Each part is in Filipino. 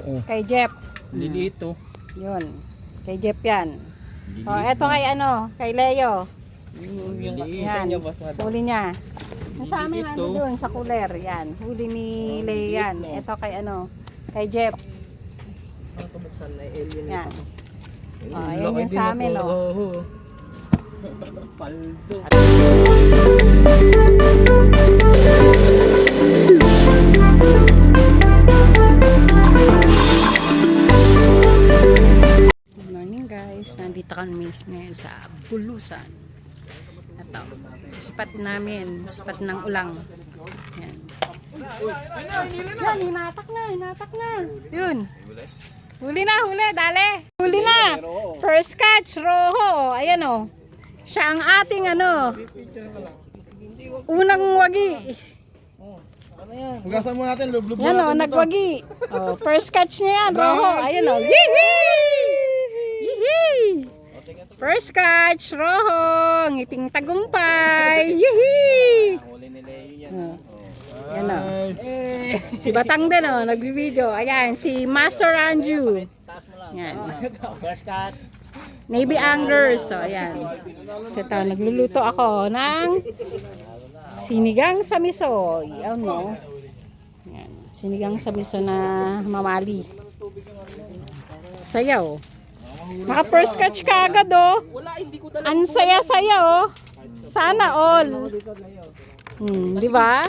Kay Jeff. Lilito. Yun. Kay Jeff yan. Lilito. O, eto kay ano, kay Leo. Yung Yan. Huli niya. Nasa amin ano doon sa cooler. Yan. Huli ni Leo yan. Eto kay ano, kay Jeff. Yan. O, ayan yung sa amin o. Paldo. Good morning guys. Nandito kami ngayon sa Bulusan. Ito. Spot namin. Spot ng ulang. Yan. Yan, hinatak na. Hinatak na. Yun. Huli na, huli. Dali. Huli na. First catch. Roho. Ayan o. Siya ang ating ano. Unang wagi. Hugasan mo natin, lublob Yan o, nagwagi. Oh, first catch niya yan, Roho. Ayan o. Yee-hee! Yee-hee! First catch, Roho. Ngiting tagumpay. Yee-hee! Oh. Yan o. Si Batang din o, nagbibideo. Ayan, si Master Anju. Yan. First cut. Navy Anglers. So, ayan. Kasi ito, nagluluto ako ng sinigang sa miso. Yan no. Yan. Sinigang sa miso na mamali. Sayaw. Naka first catch ka agad oh. Ang saya-saya oh. Sana all. Di ba?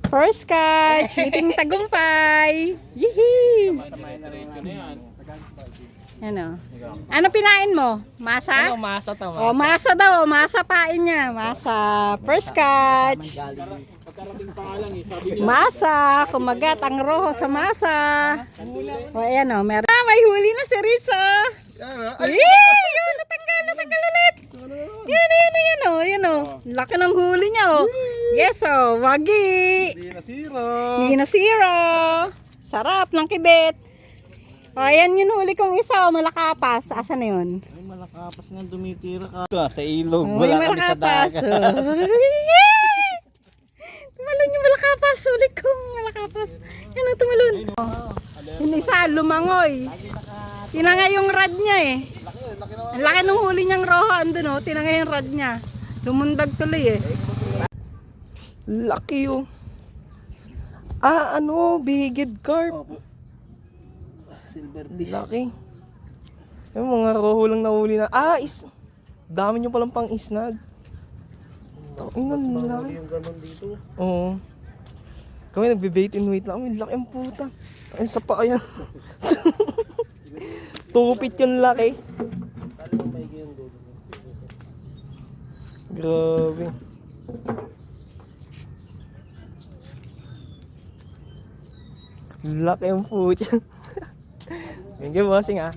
First catch. Ngiting tagumpay. Yee! Ano? Ano pinain mo? Masa? Ano, masa to, Oh, masa daw. Masa pain niya. Masa. First catch. Masa. Kumagat ang Roho sa masa. O, ayan o. Meron. Ah, may huli na si Rizzo. Yun, natanggal. Natanggal ulit. Yan o. Yan o. Laki ng huli niya o. Yes o. Wagi. Hindi na zero. Sarap ng kibit. O, ayan yung huli kong isa o. Malakapas. Asan na yun? Ay, malakapas nga dumitira ka. Sa ilog. May Wala kami sa malakapas. dagat. Tumalon yung malakapas. Sulit kong malakapas. Yan o, tumalon. Yung isa, lumangoy. Tinangay yung rad niya eh. Ang laki ng huli niyang Roho. Andun o, tinangay yung rad niya. Lumundag tuloy eh. Laki oh. Ah, ano? Bigid carp. Silver fish. Laki. Yung mga roho lang nahuli na. Ah, dami nyo palang pang isnag. Oh, ingon, laki. Yung ganun dito. Oo. Kami nagbe-bait and wait lang. Ay, laki ang puta. Ay, sa pa yan. Tupit yung laki. Grabe. Laki ang puta. Thank you, bossing ah.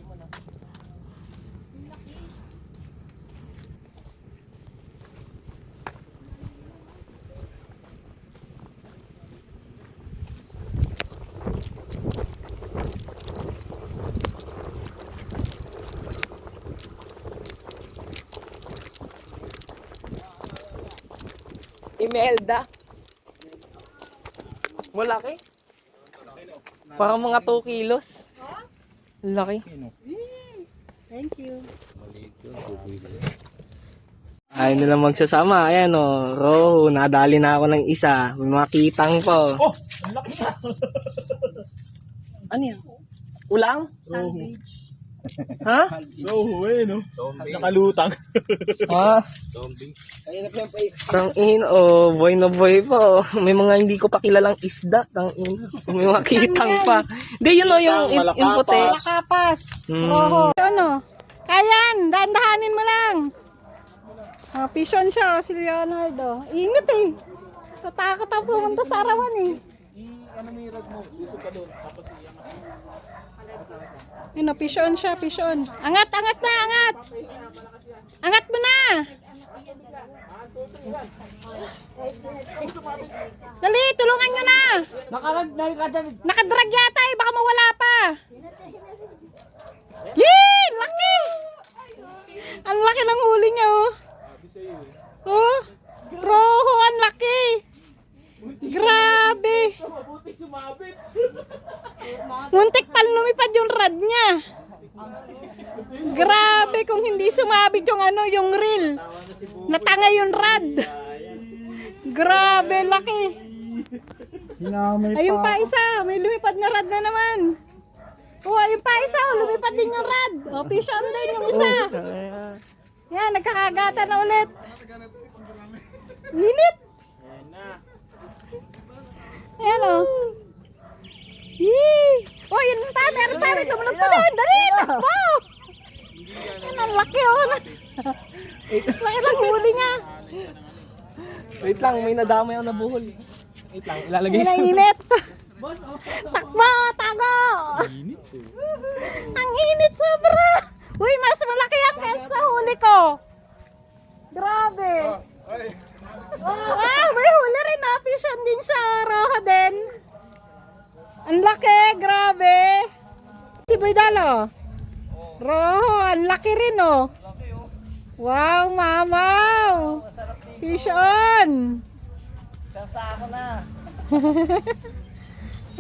Imelda. Malaki. Parang mga 2 kilos. Laki. Thank you. Ayaw nila magsasama. Ayan o. Roho. Nadali na ako ng isa. May mga kitang po. Oh! Ang laki na! Ano yan? Ulang? Sandwich. Ha? Roho eh, no? Nakalutang. Ha? Tangin o. Boy na boy po. May mga hindi ko pa kilalang isda. Tangin. May mga kitang pa. Hindi yun o. Yung puti. Malakapas. Roho. Ano? Kayan. Dahan-dahanin mo lang. Pishon siya. Si Leonardo. Ingat eh. Natakot ang pumunta sa arawan eh. Ano, pishon siya, pishon. Angat, angat na, angat. Angat mo na. Dali, tulungan nyo na. Nakadrag yata eh, baka mawala pa. Yee, laki. Ang laki ng huli niya oh. Oh, Roho, ang laki. Grabe. Muntik pa lumipad yung rad niya. Grabe kung hindi sumabit yung ano, yung reel. Natanga yung rad. Grabe, laki. Ayun pa isa, may lumipad na rad na naman. Oh, ayun pa isa, lumipad din yung rad. Oh, fish on din yung isa. Yan, nagkakagata na ulit. Init. Ayan o. Yee! Oh, yun pa, meron pa rin. Tumunod pa doon. Dali, takbo! Yan, ang laki o. Laki lang huli niya. Wait lang, may nadamay ako na buhol. Wait lang, ilalagay Yan ang init. Takbo, tago! Ang init sobra. Uy, mas malaki yan kaysa sa huli ko. Grabe. Ah, may huli rin na. Fish on din siya. Roho din. Ang laki, grabe. Si Boy Dalo. Roho, ang laki rin oh. Wow, mamaw. Fish on. Sasa ako na.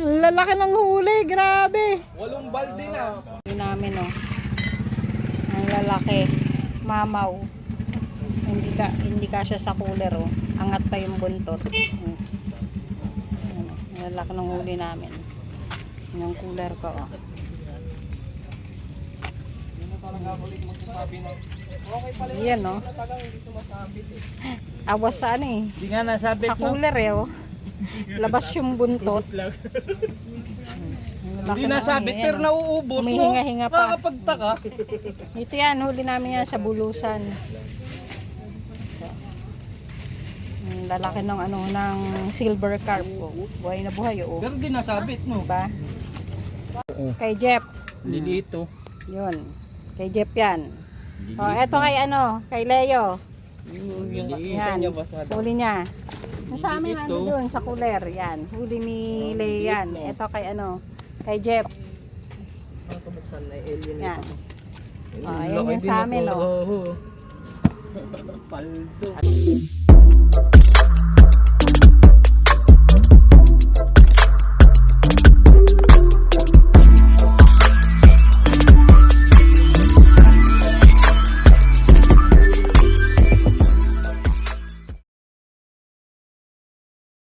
Ang lalaki ng huli, grabe. 8 balde na. Yun namin oh. Ang lalaki. Mamaw. Hindi ka siya sa cooler oh. Angat pa yung buntot. Ang lalaki ng huli namin. Yung cooler ko oh. Yan oh. Awas sa ano eh. Hindi nga nasabit Sa cooler eh oh. Labas yung buntot. Hindi nasabit pero nauubos no. Humihinga-hinga pa. Nakakapagtaka. Ito yan, huli namin yan sa bulusan. Ang lalaki ng ano, ng silver carp po. Buhay na buhay oh. Pero hindi nasabit no. Diba? Kay Jeff. Lilito. Yun. Kay Jeff yan. Oh, eto kay ano, kay Leo. Yung isa Yan. niya ba sa Huli niya. Nasa amin ano doon sa cooler. Yan. Huli ni Leo yan. Eto kay ano, kay Jeff. Ano ito buksan na alien Yan. ito? Oh, yan yung sa amin oh. Paldo.